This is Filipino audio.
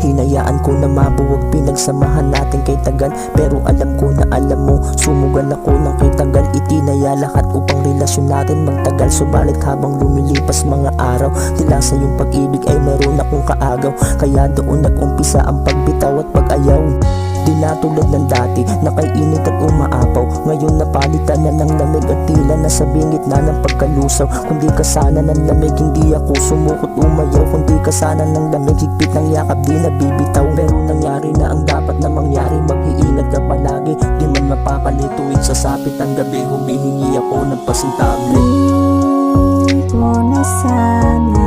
Hinayaan ko na mabuwag pinagsamahan natin kay tagal. Pero alam ko na alam mo, sumugal ako ng kay tagal. Itinaya lahat upang relasyon natin magtagal. Subalit habang lumilipas mga araw, tila sa iyong pag-ibig ay meron akong kaagaw. Kaya doon nag-umpisa ang pagbitaw at pag-ayaw. Di na tulad ng dati, nakainit at umaapaw. Ngayon napalitan na ng lamig at tila nasa bingit na ng pagkalusaw. Kundi ka sana ng lamig, hindi ako sumukot umayaw. Kundi ka sana ng lamig, higpit ng yakap, di nabibitaw. Pero nangyari na ang dapat na mangyari, mag-iingat ka palagi. Di man mapapali tuwing sasapit ang gabi, humihingi ako ng pasintabi. Di ko na sana